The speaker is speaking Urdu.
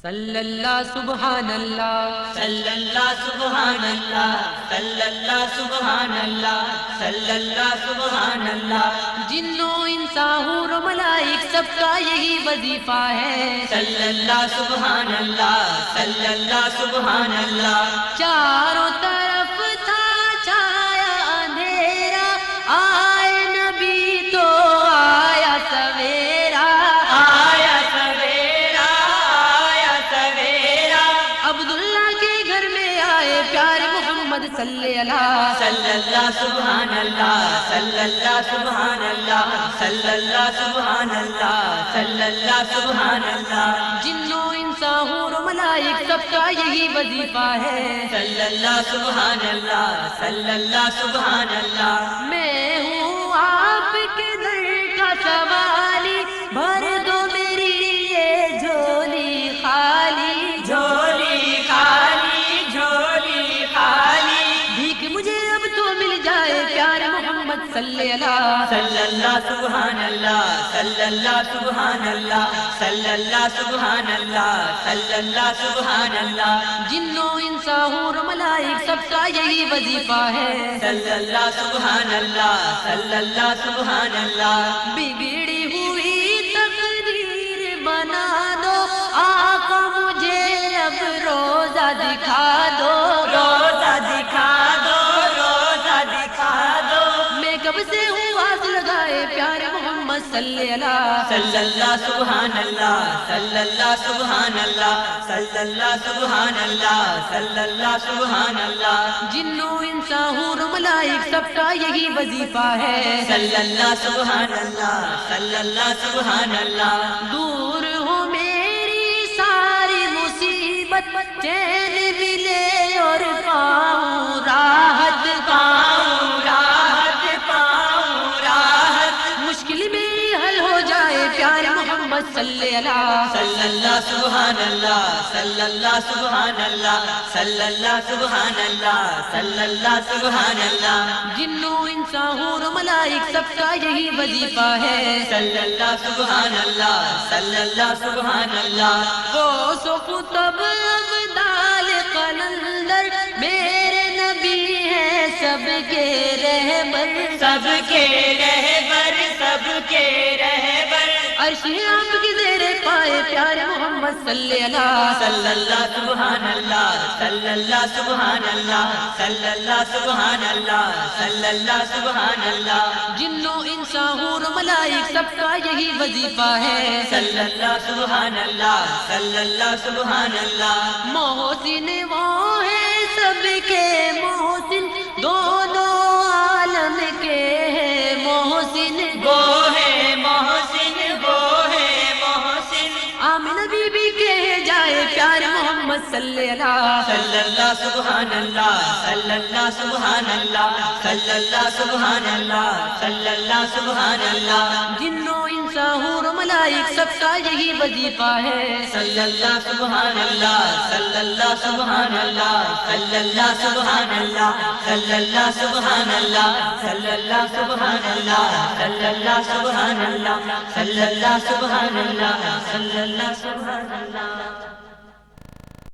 صلی اللہ سبحان اللہ، صلی اللہ سبحان اللہ، صلی اللہ سبحان اللہ، صلی اللہ سبحان اللہ۔ جنوں انسان حور و ملائک سب کا یہی وظیفہ ہے، صلی اللہ سبحان اللہ، صلی اللہ سبحان اللہ۔ چاروں طرف تھا چھایا اندھیرا، آئے نبی تو آیا سویرا، آیا سویرا، آیا سویرا۔ عبداللہ کے گھر میں آئے پیارے محمد صلی اللہ، صلی اللہ سبحان اللہ، صلی اللہ سبحان اللہ، صلی اللہ سبحان اللہ، صلی اللہ سبحان اللہ۔ جنوں انسان حور و ملائک سب کا یہی وظیفہ ہے، صلی اللہ سبحان اللہ، صلی اللہ سبحان اللہ۔ میں ہوں آپ کے در کا سوالی، بھر دو میری یہ جھولی خالی، جھولی خالی، جھولی خالی۔ بھیک مجھے اب تو مل جائے پیارے محمد صلی اللہ، صلی اللہ سبحان اللہ، صلی اللہ سبحان اللہ، صلی اللہ سبحان اللہ، صلی اللہ سبحان اللہ۔ جنوں انسان حور و ملائک سب کا یہی وظیفہ ہے، صلی اللہ سبحان اللہ، صلی اللہ سبحان اللہ۔ بگڑی ہوئی تقدیر بنا دو آقا، مجھے اب روزہ دکھا دو، روزہ دکھا دو، روزہ دکھا دو۔ میں کب سے ہوں آس لگائے پیارے محمد صلی اللہ، صلی اللہ سبحان اللہ، صلی اللہ سبحان اللہ، صلی اللہ سبحان اللہ، صلی اللہ سبحان اللہ۔ جنوں انسان حور و ملائک سب کا یہی وظیفہ ہے، صلی اللہ سبحان اللہ، صلی اللہ سبحان اللہ۔ دور ہو میری ساری مصیبت، چین ملے اور پاؤں راحت، پاؤں راحت، پاؤں راحت۔ مشکل میری حل ہو جائے پیارے محمد صلی اللہ، صلی اللہ سبحان اللہ، صلی اللہ سبحان اللہ، صلی اللہ سبحان اللہ، صلی اللہ سبحان اللہ۔ جنوں انسان حور و ملائک سب کا یہی وظیفہ ہے، صلی اللہ سبحان اللہ، صلی اللہ سبحان اللہ۔ غوث و قطب ابدال قلندر میرے نبی ہیں سب کے رہبر، سب کے رہبر، سب کے رہبر۔ عرش آپ کی زیر پائے پیارے محمد صلی اللہ، صلی اللہ سبحان اللہ، صلی اللہ سبحان اللہ، صلی اللہ سبحان اللہ، صلی اللہ سبحان اللہ۔ جنوں انسان حور و ملائک سب کا یہی وظیفہ ہے، صلی اللہ سبحان اللہ، صلی اللہ سبحان اللہ۔ محسن وہ ہے سب کے محسن، دونوں عالم کے ہیں محسن، وہ ہے محسن، وہ ہے محسن۔ آمنہ بی بی کہے جائے پیارے محمد صلی اللہ، صلی اللہ سبحان اللہ، صلی اللہ سبحان اللہ، صلی اللہ سبحان اللہ، صلی اللہ سبحان اللہ۔ جنوں انسان حور و ملائک سب کا یہی وظیفہ ہے، صلی اللہ سبحان اللہ، صلی اللہ سبحان اللہ، صلی اللہ سبحان اللہ، صلی اللہ سبحان اللہ، صلی اللہ سبحان اللہ، صلی اللہ سبحان اللہ، صلی اللہ سبحان اللہ، صلی اللہ سبحان اللہ۔